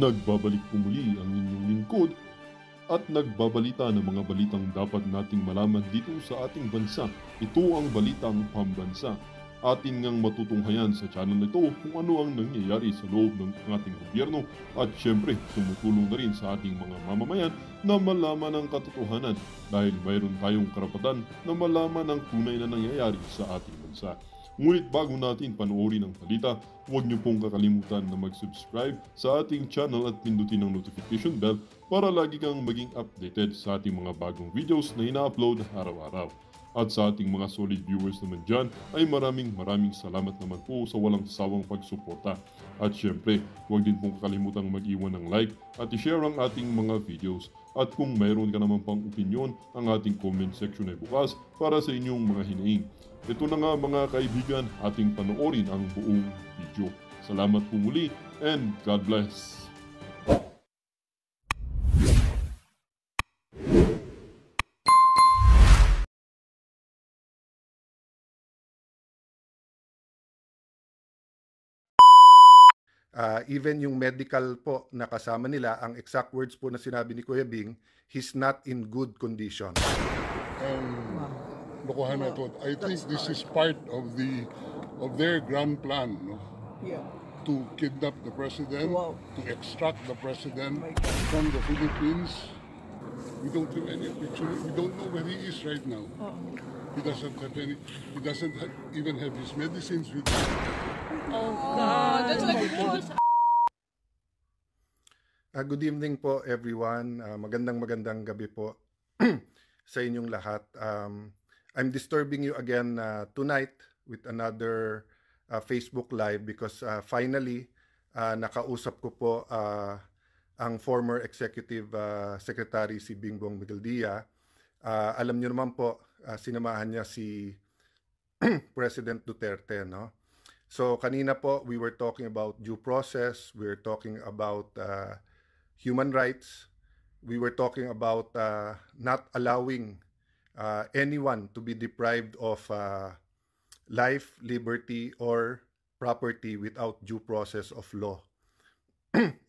Nagbabalik po muli ang inyong lingkod at nagbabalita ng mga balitang dapat nating malaman dito sa ating bansa. Ito ang Balitang Pambansa. Atin ngang matutunghayan sa channel na ito kung ano ang nangyayari sa loob ng ating gobyerno at syempre tumutulong na rin sa ating mga mamamayan na malaman ang katotohanan dahil mayroon tayong karapatan na malaman ang tunay na nangyayari sa ating bansa. Ngunit bago natin panoorin ang balita, huwag niyo pong kakalimutan na mag-subscribe sa ating channel at pindutin ang notification bell para lagi kang maging updated sa ating mga bagong videos na ina-upload araw-araw. At sa ating mga solid viewers naman dyan ay maraming salamat naman po sa walang sawang pagsuporta. At syempre, huwag din pong kakalimutan mag-iwan ng like at i-share ang ating mga videos. At kung mayroon ka naman pang opinion, ang ating comment section ay bukas para sa inyong mga hinaing. Ito na nga mga kaibigan, ating panoorin ang buong video. Salamat po muli and God bless! Even yung medical po na kasama nila, ang exact words po na sinabi ni Kuya Bing, he's not in good condition. Lokohan na ito. I think this is part of their grand plan, no? Yeah. To kidnap the president, Wow. to extract the president from the Philippines. We don't have any picture. We don't know where he is right now. He doesn't have any. He doesn't even have his medicines with him. That's like Good evening po everyone. Magandang gabi po sa inyong lahat. I'm disturbing you again tonight with another Facebook Live because finally nakausap ko po ang former Executive Secretary si Bingbong Migueldia. Alam niyo naman po, sinamahan niya si President Duterte, no? So kanina po we were talking about due process, we were talking about human rights, we were talking about not allowing anyone to be deprived of life, liberty, or property without due process of law.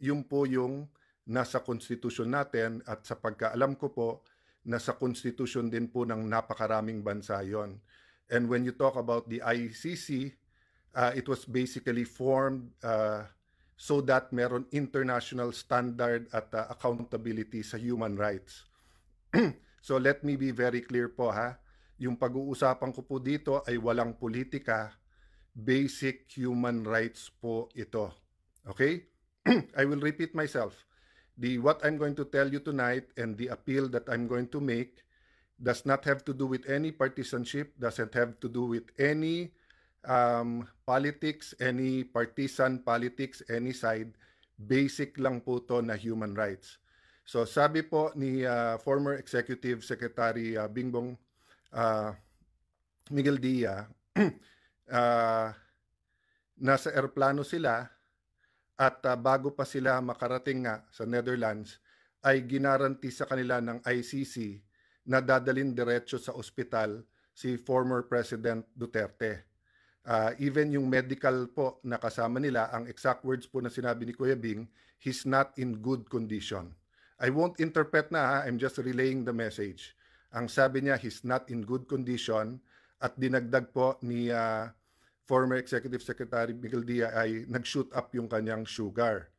Yung po yung nasa konstitusyon natin at sa pagkaalam ko po, nasa konstitusyon din po ng napakaraming bansa yon. And when you talk about the ICC, it was basically formed so that meron international standard at accountability sa human rights. So let me be very clear po ha. Yung pag-uusapan ko po dito ay walang politika, basic human rights po ito. Okay? I will repeat myself. What I'm going to tell you tonight and the appeal that I'm going to make does not have to do with any partisanship, doesn't have to do with any politics, any partisan politics, any side. Basic lang po to na human rights. So sabi po ni former Executive Secretary Bingbong Migueldia, nasa eroplano sila at bago pa sila makarating nga sa Netherlands ay ginaranti sa kanila ng ICC na dadalhin diretso sa ospital si former President Duterte. Even yung medical po na kasama nila, ang exact words po na sinabi ni Kuya Bing, he's not in good condition. I won't interpret na ha, I'm just relaying the message. Ang sabi niya, he's not in good condition at dinagdag po ni former Executive Secretary Migueldia ay nag-shoot up yung kanyang sugar.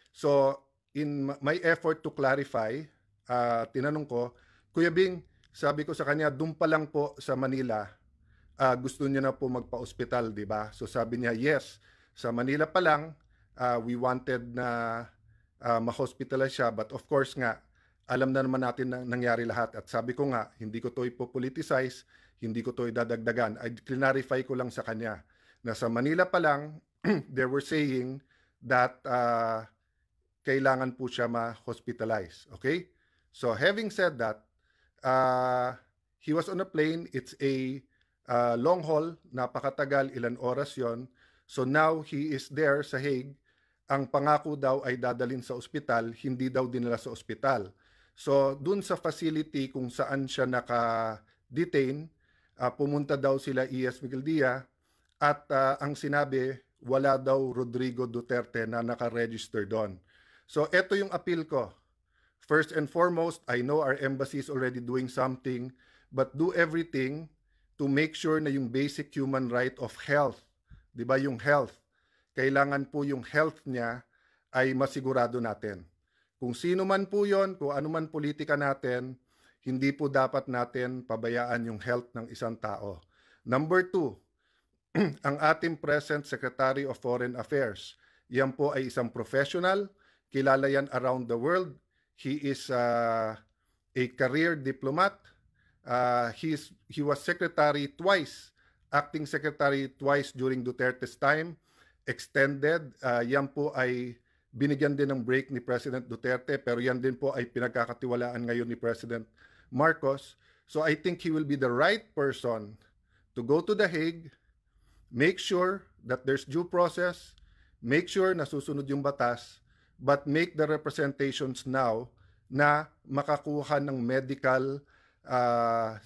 So, in my effort to clarify, tinanong ko, Kuya Bing, sabi ko sa kanya, doon pa lang po sa Manila, gusto niya na po magpa-ospital, di ba? So sabi niya, yes, sa Manila pa lang, we wanted na ma-hospitalize siya. But of course nga, alam na naman natin na nangyari lahat. At sabi ko nga, hindi ko to ipopoliticize, hindi ko to idadagdagan. I clarify ko lang sa kanya na sa Manila pa lang, they were saying that kailangan po siya ma-hospitalize. Okay? So having said that, he was on a plane. It's a long haul, napakatagal, ilan oras yon. So now he is there sa Hague. Ang pangako daw ay dadalhin sa ospital, hindi daw dinala sa ospital. So dun sa facility kung saan siya naka-detain, pumunta daw sila E.S. Migueldia at ang sinabi, wala daw Rodrigo Duterte na naka-register doon. So ito yung appeal ko. First and foremost, I know our embassy is already doing something, but do everything to make sure na yung basic human right of health, di ba yung health, kailangan po yung health niya ay masigurado natin. Kung sino man po yon, kung ano man politika natin, hindi po dapat natin pabayaan yung health ng isang tao. Number 2, ang ating present Secretary of Foreign Affairs, yan po ay isang professional, kilala yan around the world. He is a career diplomat. He was secretary twice, acting secretary twice during Duterte's time, extended. Yan po ay binigyan din ng break ni President Duterte, pero yan din po ay pinagkakatiwalaan ngayon ni President Marcos. So I think he will be the right person to go to The Hague, make sure that there's due process, make sure na susunod yung batas, but make the representations now na makakuha ng medical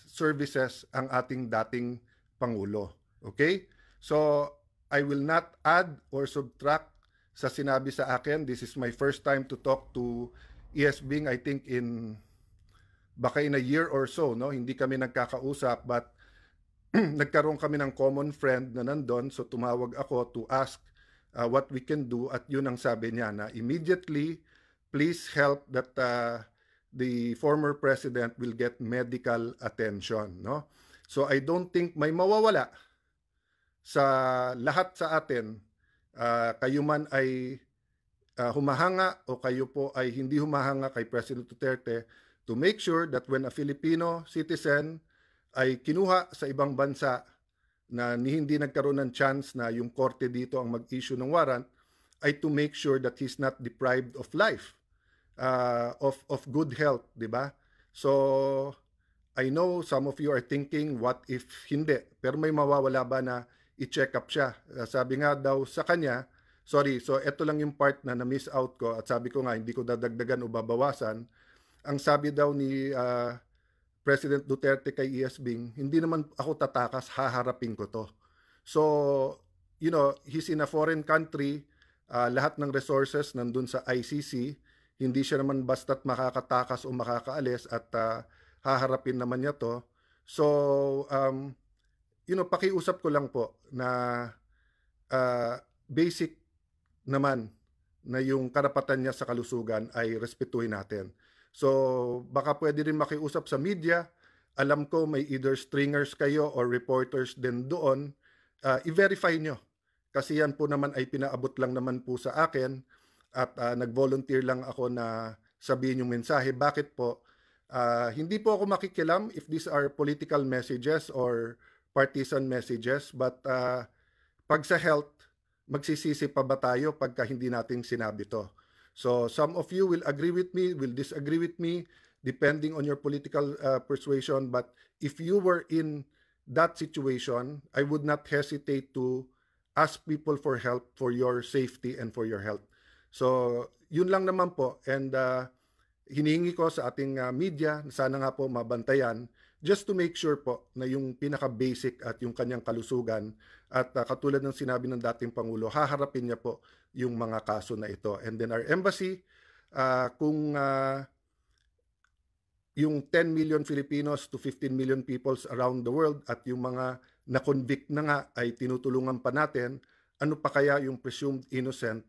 services ang ating dating Pangulo. Okay? So, I will not add or subtract sa sinabi sa akin. This is my first time to talk to E.S. Bing, I think baka in a year or so, no? Hindi kami nagkakausap, but nagkaroon kami ng common friend na nandun, so tumawag ako to ask what we can do, at yun ang sabi niya na immediately, please help that the former president will get medical attention, no? So I don't think may mawawala sa lahat sa atin, kayo man ay humahanga o kayo po ay hindi humahanga kay President Duterte, to make sure that when a Filipino citizen ay kinuha sa ibang bansa na hindi nagkaroon ng chance na yung korte dito ang mag-issue ng warrant, ay to make sure that he's not deprived of life, of good health, di ba? So, I know some of you are thinking, what if hindi? Pero may mawawala ba na i-check up siya? Sabi nga daw sa kanya, sorry, so ito lang yung part na na-miss out ko, at sabi ko nga, hindi ko dadagdagan o babawasan. Ang sabi daw ni President Duterte kay E.S. Bing, hindi naman ako tatakas, haharapin ko to. So, you know, he's in a foreign country, lahat ng resources nandun sa ICC, hindi siya naman basta't makakatakas o makakaalis, at haharapin naman niya to. So, you know, pakiusap ko lang po na basic naman na yung karapatan niya sa kalusugan ay respetuhin natin. So, baka pwede rin makiusap sa media. Alam ko may either stringers kayo or reporters din doon. I-verify nyo. Kasi yan po naman ay pinaabot lang naman po sa akin. At nag-volunteer lang ako na sabihin yung mensahe. Bakit po? Hindi po ako makikilam if these are political messages or partisan messages. But pag sa health, magsisisi pa ba tayo pagka hindi natin sinabi to? So some of you will agree with me, will disagree with me, depending on your political persuasion. But if you were in that situation, I would not hesitate to ask people for help for your safety and for your health. So yun lang naman po. And hinihingi ko sa ating media, sana nga po mabantayan, just to make sure po na yung pinaka-basic at yung kanyang kalusugan, at katulad ng sinabi ng dating Pangulo, haharapin niya po yung mga kaso na ito. And then our embassy, kung yung 10 million Filipinos to 15 million peoples around the world at yung mga na-convict na nga ay tinutulungan pa natin, ano pa kaya yung presumed innocent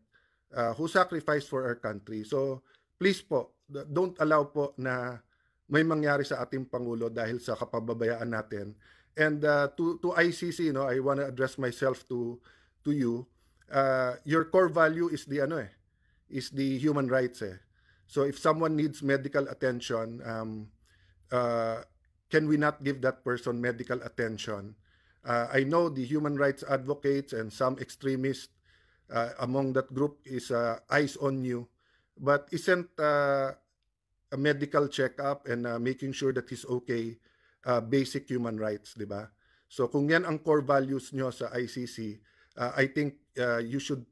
who sacrificed for our country? So please po, don't allow po na may mangyari sa ating Pangulo dahil sa kapababayaan natin. And to ICC, no, I want to address myself to you. Your core value is the human rights. So if someone needs medical attention, can we not give that person medical attention? I know the human rights advocates and some extremists among that group is eyes on you, but isn't a medical checkup and making sure that he's okay basic human rights, di ba? So kung yan ang core values nyo sa ICC, I think you should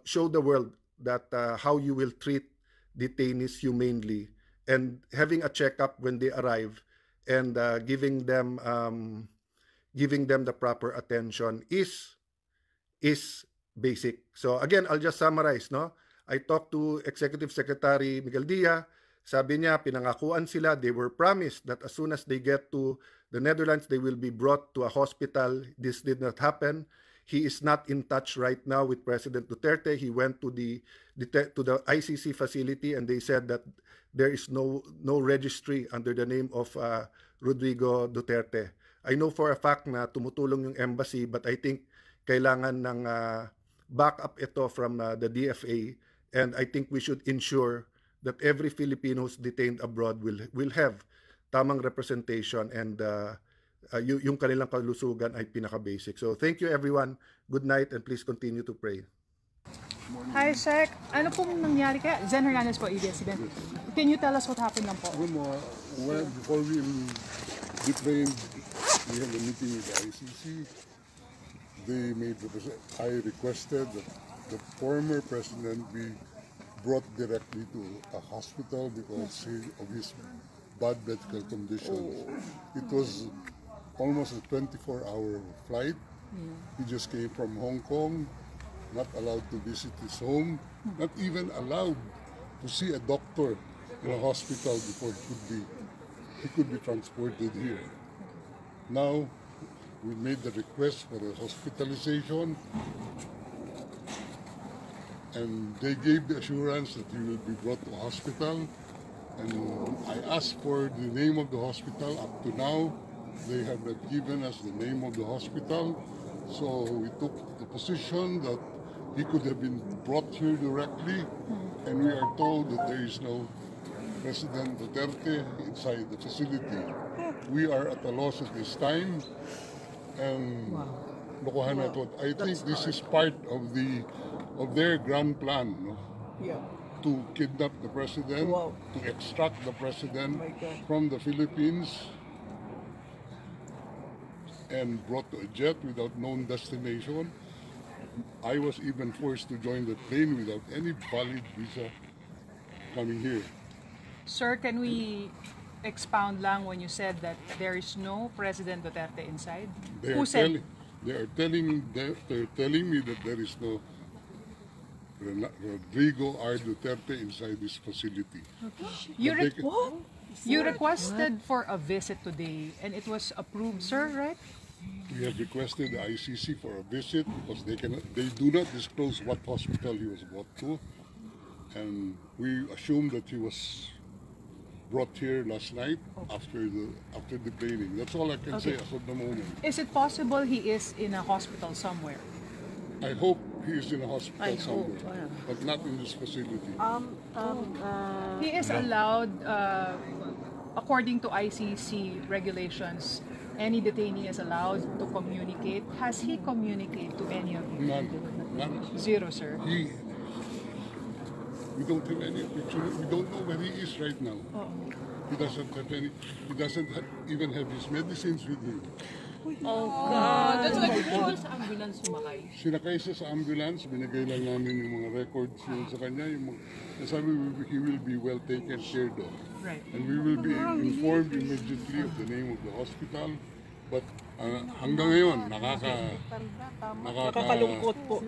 show the world that how you will treat detainees humanely, and having a checkup when they arrive and giving them the proper attention is basic. So again, I'll just summarize, no? I talked to Executive Secretary Miguel Dia. Sabi niya, pinangakuan sila, they were promised that as soon as they get to the Netherlands, they will be brought to a hospital. This did not happen. He is not in touch right now with President Duterte. He went to the ICC facility and they said that there is no registry under the name of Rodrigo Duterte. I know for a fact na tumutulong yung embassy, but I think kailangan ng backup ito from the DFA, and I think we should ensure that every Filipino who's detained abroad will have tamang representation, and yung kanilang kalusugan ay pinaka-basic. So thank you everyone. Good night and please continue to pray. Hi, Sec. Ano pong nangyari kaya? Zen Hernandez po, ABS-CBN. Can you tell us what happened lang po? Well, before we detained, we had a meeting with the ICC. I requested that the former president be brought directly to a hospital because of his bad medical condition. It was almost a 24-hour flight. He just came from Hong Kong, not allowed to visit his home, not even allowed to see a doctor in a hospital before he could be transported here. Now, we made the request for a hospitalization, and they gave the assurance that he will be brought to a hospital. And I asked for the name of the hospital. Up to now, they have not given us the name of the hospital. So we took the position that he could have been brought here directly, and we are told that there is no President Duterte inside the facility. We are at a loss at this time, and I think this is part of their grand plan, no? To kidnap the president, to extract the president from the Philippines, and brought to a jet without known destination. I was even forced to join the plane without any valid visa coming here. Sir, can we expound lang when you said that there is no President Duterte inside? They Who are said? telling me that there is no Rodrigo R. Duterte inside this facility. You, But they- you requested for a visit today and it was approved, sir, right? We have requested the ICC for a visit because they do not disclose what hospital he was brought to, and we assume that he was brought here last night after the training. That's all I can say as of the moment. Is it possible he is in a hospital somewhere? I hope he is in a hospital somewhere, but not in this facility. He is allowed, according to ICC regulations, any detainee is allowed to communicate. Has he communicated to any of you? None. Zero, sir. We don't have any picture. We don't know where he is right now. He doesn't even have his medicines with him. That's why Sinakay siya sa ambulance, binigay lang namin yung mga records yun sa kanya. Sabi, he will be well taken care of. Right. And we will be informed immediately of the name of the hospital. But hanggang ngayon, nakakalungkot po.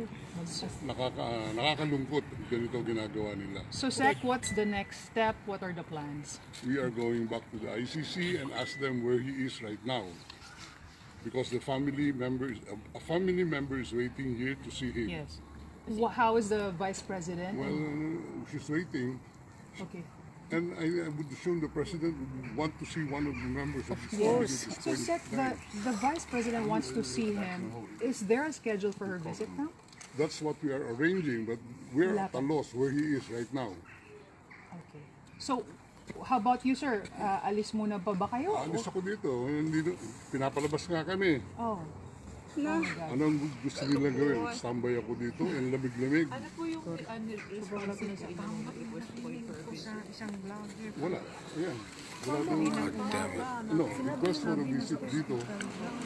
Nakakalungkot ganito ginagawa nila. So, Sec, what's the next step? What are the plans? We are going back to the ICC and ask them where he is right now. Because a family member is waiting here to see him. Yes. How is the Vice President? Well, she's waiting. Okay. And I would assume the president would want to see one of the members of his Yes. cabinet. So, Sec, the Vice President wants to see him. Is there a schedule for her visit now? That's what we are arranging, but we're at a loss where he is right now. Okay. So, how about you, sir? Alis muna pa ba kayo? Alis ako dito. Pinapalabas nga kami. Oh. Anong gusto nila gawin? Standby ako dito. Ang lamig-lamig. ano po yung response sa inyo ng request po for visit? Wala. Ayan. Wala daw. No, request for a visit dito.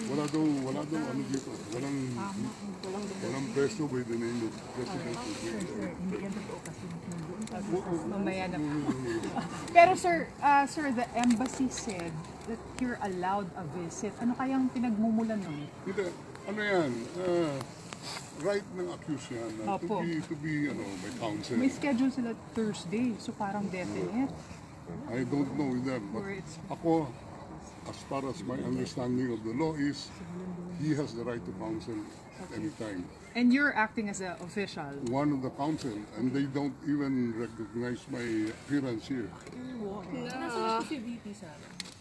Wala daw ano dito. Walang preso by the name of President. Mamaya na. Pero sir, the embassy said that you're allowed a visit. Ano kayang pinagmumulan nun? Hindi. Ano yan? right ng accused niya na Opo. to be by counsel. May schedule sila Thursday, so parang definite. I don't know with them, but Or it's- ako, as far as my understanding of the law is, he has the right to counsel at any time. And you're acting as an official. One of the counsel, and they don't even recognize my appearance here.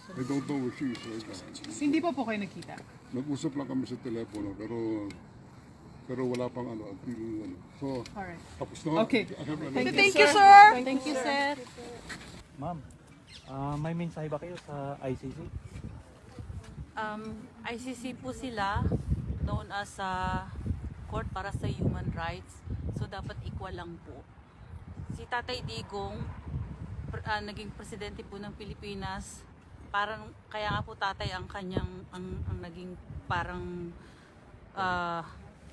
I don't know where she is right now. Hindi pa po kayo nakita. Nag-usap lang kami sa telepono, pero wala pang until So, Alright. tapos na. Okay. I have Thank you, sir. Thank you, sir. Ma'am, may mensahe ba kayo sa ICC? ICC po sila known as Court para sa Human Rights. So dapat equal lang po. Si Tatay Digong naging presidente po ng Pilipinas. Parang kaya nga po tatay ang kanyang ang naging parang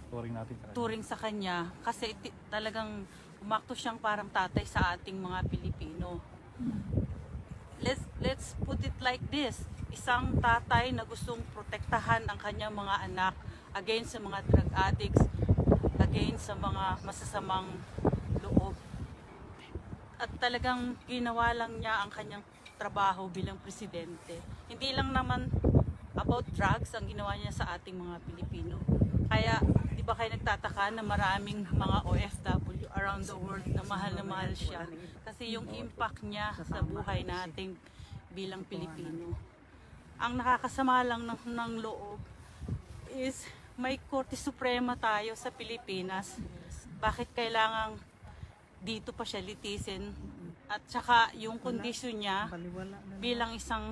Turing turing sa natin sa kanya. kanya kasi talagang umakto siyang parang tatay sa ating mga Pilipino. Let's put it like this. Isang tatay na gustong protektahan ang kanyang mga anak against sa mga drug addicts, against sa mga masasamang loob. At talagang ginawa lang niya ang kanyang trabaho bilang presidente. Hindi lang naman about drugs ang ginawa niya sa ating mga Pilipino. Kaya, di ba kayo nagtataka na maraming mga OFW around the world na mahal siya. Kasi yung impact niya sa buhay nating bilang Pilipino. Ang nakakasama lang ng loob is may Korte Suprema tayo sa Pilipinas. Bakit kailangang dito pa siya litisin? At saka yung kondisyon niya bilang isang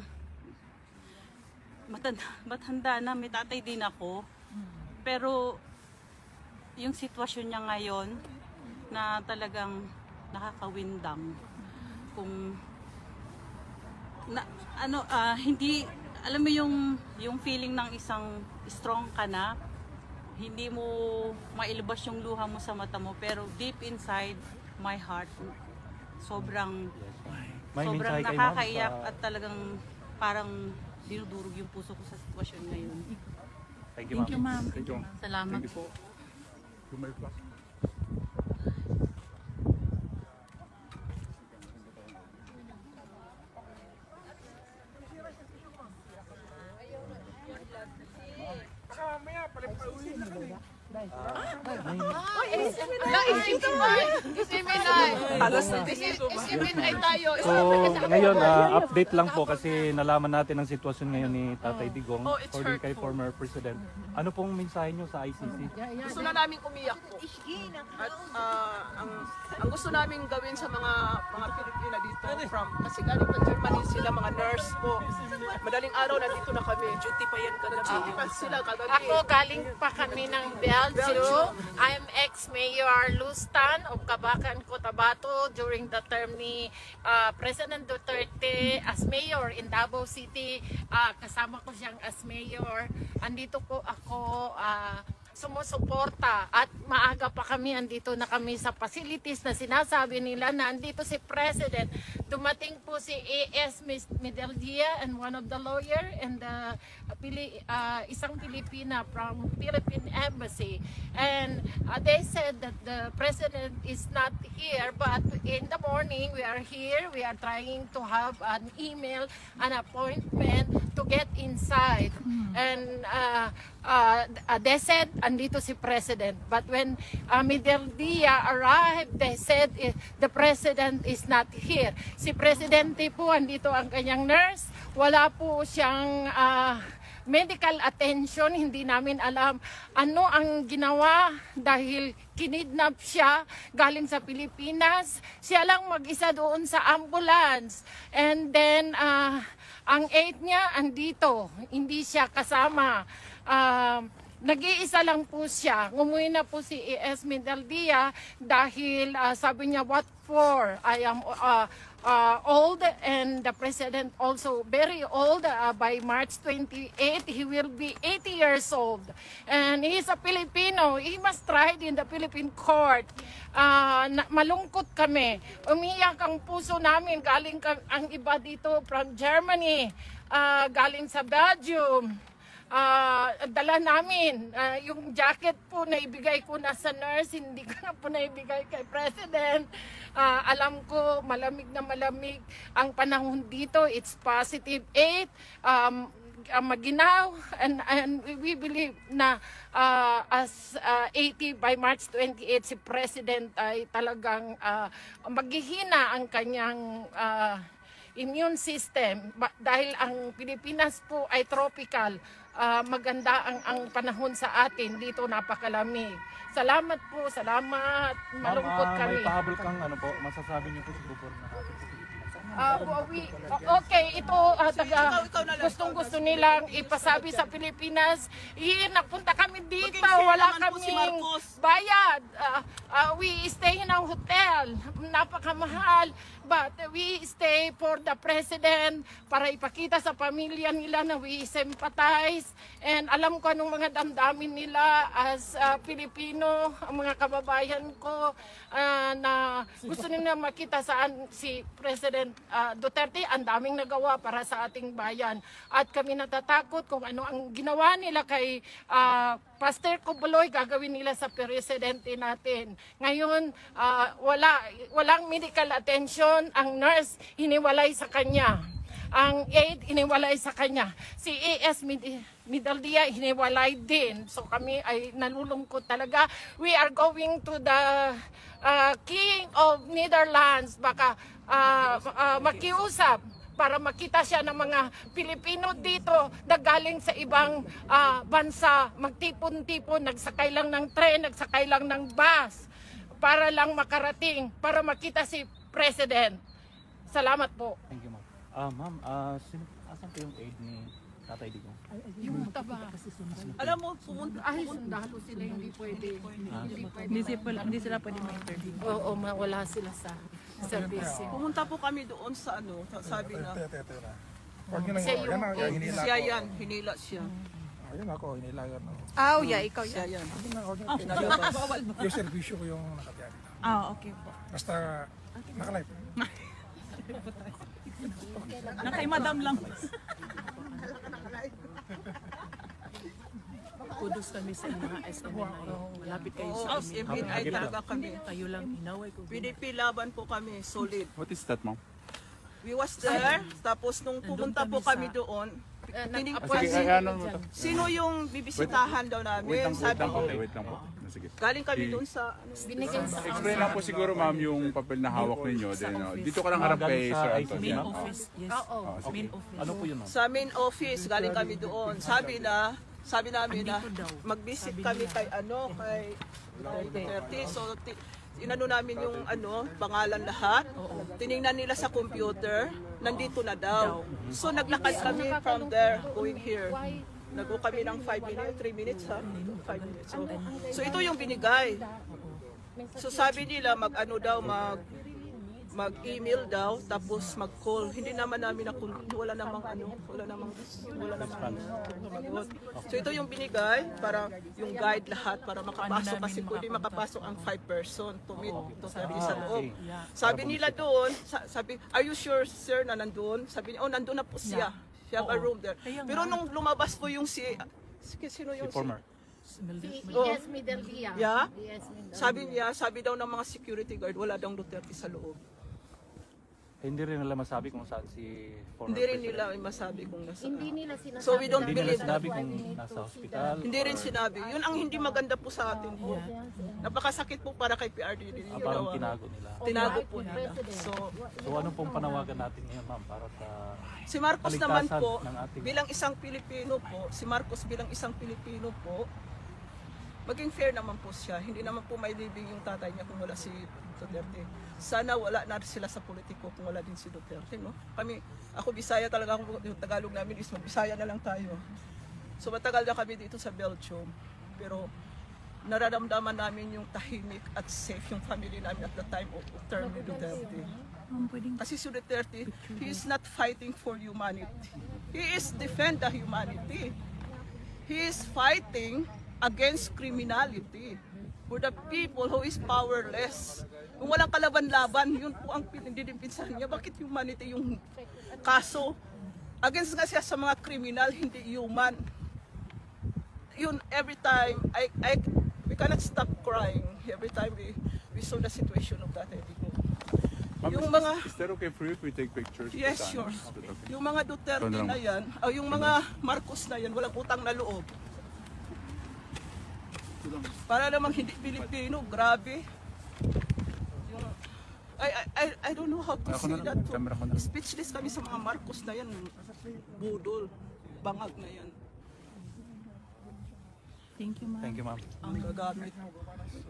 matanda na, may tatay din ako. Pero yung sitwasyon niya ngayon na talagang nakakawindang kung hindi alam mo yung feeling ng isang strong ka na, hindi mo mailabas yung luha mo sa mata mo, pero deep inside my heart sobrang May mensahe kay ma'am nakakaiyak sa- at talagang parang dinudurog yung puso ko sa sitwasyon ngayon. Thank you, ma'am. Thank you. Salamat po. So, ngayon, update lang po kasi nalaman natin ang sitwasyon ngayon ni Tatay Digong, according kay former President. Ano pong mensahe nyo sa ICC? Gusto na namin umiyak po. At ang gusto namin gawin sa mga Pilipina dito kasi galing pa Germany sila, mga nurse po. Madaling araw nandito na kami. Duty pa yan kagabi. Duty pa sila kagabi. Ako galing pa kami ng Belgium. I'm ex-mayor Lustan of Cabacan, Cotabato during the term ni President Duterte as mayor in Davao City. Kasama ko siyang as mayor. Andito po ako sumusuporta at maaga pa kami, andito na kami sa facilities na sinasabi nila na andito si President. Dumating po si A.S. Medeldia and one of the lawyer and isang Pilipina from Philippine Embassy, and they said that the President is not here, but in the morning we are here, we are trying to have an email, an appointment to get inside, and they said andito si President, but when Medeldia arrived, they said the President is not here. Si Presidente po, andito ang kanyang nurse, wala po siyang medical attention, hindi namin alam ano ang ginawa dahil kinidnap siya galing sa Pilipinas. Siya lang mag-isa doon sa ambulance, and then ang aide niya andito, hindi siya kasama. Nag-iisa lang po siya. Umuwi na po si A.S. Medeldia dahil sabi niya, what for? I am old and the President also very old. By March 28, he will be 80 years old. And he is a Filipino. He must tried in the Philippine court. Malungkot kami. Umiyak ang puso namin. Galing ang iba dito from Germany. Galing sa Belgium. dala namin. Yung jacket po na ibigay ko na sa nurse, hindi ko na po naibigay kay President. Alam ko malamig na malamig ang panahon dito. It's +8. Maginaw, and we believe na as 80 by March 28 si President ay talagang maghihina ang kanyang immune system dahil ang Pilipinas po ay tropical. Maganda ang panahon sa atin dito, napakalamig. Salamat po, salamat. Malungkot kami. May pahabol kang ano po, masasabi niyo po sa gobyerno natin sa Pilipinas. Okay, ito gustong-gusto nilang ipasabi sa Pilipinas. Napunta kami dito, wala kaming bayad. We stay in a hotel, napakamahal. But we stay for the President para ipakita sa pamilya nila na we sympathize. And alam ko anong mga damdamin nila as Pilipino, ang mga kababayan ko na gusto nila makita saan si President Duterte. Ang daming nagawa para sa ating bayan. At kami natatakot kung ano ang ginawa nila kay Pastor Kubuloy, gagawin nila sa presidente natin. Ngayon, walang medical attention. Ang nurse, hiniwalay sa kanya. Ang aide, hiniwalay sa kanya. Si AS Midaldia, hiniwalay din. So kami ay nalulungkot talaga. We are going to the King of Netherlands. Baka makiusap para makita siya ng mga Pilipino dito na galing sa ibang bansa, magtipon-tipon, nagsakay lang ng tren, nagsakay lang ng bus, para lang makarating, para makita si President. Salamat po. Thank you, ma'am. Ma'am, asan po yung aid ni Tatay Digong? Yung taba. Alam mo, pumunta. Ay, sundalo sila, hindi pwede. Hindi sila pwede ma-interview. Oo, wala sila sa service. Pumunta po kami doon sa ano, sabi na. Siya Siya yan, hinila siya. Ayun ako, hinilagan ako. Ikaw Siya yan. Yung servisyo ko yung nakatiyari. Okay po. Basta nakalive. Nakay madam lang. Kudos kami sa mga SMNI. Malapit kayo Oo, sa amin. SMNI talaga kami. Kayo lang hinaway ko. PDP laban po kami, solid. What is that, ma'am? We was there, tapos nung pumunta po kami doon, sino yung bibisitahan daw namin? Sabi ko, wait lang po. Sige. galing kami doon sa Binigay sa Explain lang po siguro, ma'am, yung papel na hawak ninyo. Then, dito ka lang harap kay Sir Anton. Main Yan. office. Yes. Main office. Ano po yun, ma'am? sa main office, galing kami doon. Sabi namin na mag-visit kami kay Duterte. So inano namin yung pangalan lahat. Tiningnan nila sa computer, nandito na daw. So naglakad kami from there going here. Nag-go kami ng 5 minutes, 3 minutes ha? 5 minutes. So ito yung binigay. So sabi nila mag-email daw, tapos mag-call. Hindi naman namin wala namang So ito yung binigay para yung guide lahat para makapasok kasi pwede makapasok ang 5 person to meet ito sa loob. Sabi nila doon, sabi, are you sure sir na nandun? Sabi niya, nandun na po siya. Siya have a room there. Pero nung lumabas po yung sino yung former. ES Midaldia. Yeah? Sabi daw ng mga security guard, wala daw Duterte sa loob. Hindi rin nila masabi kung saan si former Hindi rin president. nila masabi kung nasa. Hindi nila sinasabi. So we don't Hindi nila believe sinabi that. kung nasa hospital. Hindi rin sinabi. Yun ang hindi maganda po sa atin po. Napakasakit po para kay PRD. Parang tinago nila. Tinago po nila. So So ano pong panawagan natin ngayon, ma'am, para sa si Marcos naman kaligtasan po, ng ating... bilang isang Pilipino po, maging fair naman po siya. Hindi naman po may libing yung tatay niya kung wala si Duterte. Sana wala na sila sa politiko kung wala din si Duterte, no? Ako Bisaya talaga, yung Tagalog namin is Bisaya na lang tayo. So matagal na kami dito sa Belgium. Pero nararamdaman namin yung tahimik at safe yung family namin at the time of term ni Duterte. Kasi si Duterte, he is not fighting for humanity. He is defend the humanity. He is fighting against criminality for the people who is powerless. Kung walang kalaban-laban, yun po ang pinindipinsan niya. Bakit humanity yung kaso? Against nga siya sa mga kriminal, hindi human. yun, every time, we cannot stop crying every time we saw the situation of Tatay Digong. Ma'am, Yung mga, is that okay for you if we take pictures? yes, with sure. Is that okay? Yung mga Duterte Ito na lang. na yan, o yung mga Marcos na yan, walang utang na loob. Para namang hindi Pilipino, grabe. Yung, I don't know how to Ako say na that. lang, camera ko na lang. Speechless kami sa mga Marcos na yan, budol, bangag na yan. Thank you, ma'am. Thank you, ma'am. Ang gagamit.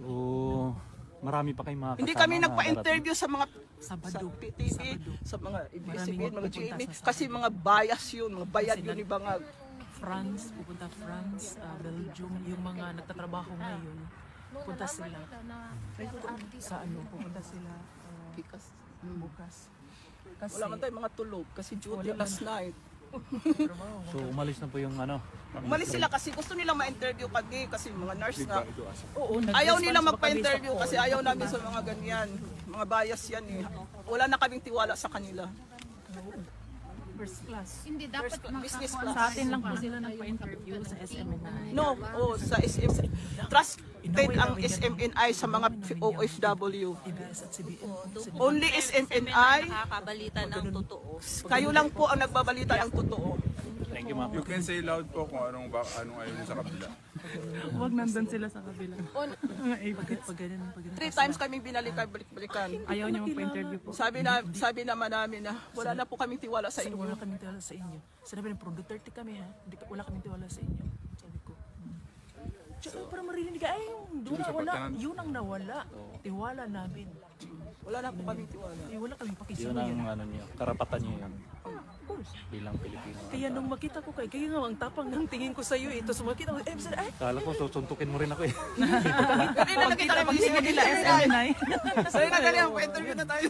So, marami pa kayong mga Hindi kasama kami na nagpa-interview sa mga Sabado. sa PTV, sa mga Maraming ABS-CBN, mga pupunta GMA, sa kasi mga bias yun, mga bayad yun ni Bangag. France, pupunta France, Belgium, yung mga nagtatrabaho ngayon, pupunta sila. Sa ano, pupunta sila bukas. Kasi, Wala man tayong mga tulog kasi duty last night. So, umalis na po yung ano. Umalis sila kasi gusto nilang ma-interview kami kasi mga nurse na. oo, Ayaw nag-response nila pa kami magpa-interview sa kasi call. ayaw namin sa mga ganyan. Mga bias yan eh. Wala na kaming tiwala sa kanila. First class. Hindi dapat Business Sa class. atin lang po sila nagpa-interview sa SMNI. No, sa SM. Trusted ang SMNI sa mga OFW. ABS at CBN. Only SMNI. Nakakabalita ng totoo. Kayo lang po ang nagbabalita ng totoo. Thank you, ma'am. You can say loud po kung anong ayaw niyo sa kabila. Huwag nandun sila sa kabila. Pag ganun. 3 times kami balik-balikan. Ayaw niya magpa-interview po. Sabi naman namin na wala na po kaming tiwala sa inyo. Wala kaming tiwala sa inyo. Sinabi ng Pro Duterte kami ha. Wala kaming tiwala sa inyo. Sabi ko. Tsaka para marinig ka, ay yun ang nawala. Tiwala namin. Wala na po kaming tiwala. Wala kaming Yun pakisuyan. ang ano niyo, karapatan niyo yun. Bilang Pilipino. Kaya nung makita ko kaya nga ang tapang ng tingin ko sa iyo ito, so makita ko, ay, Kala ko, susuntukin mo rin ako eh. Hindi na nakita kayo mag-isip nila. Sa'yo na ganyan, pa-interview na tayo.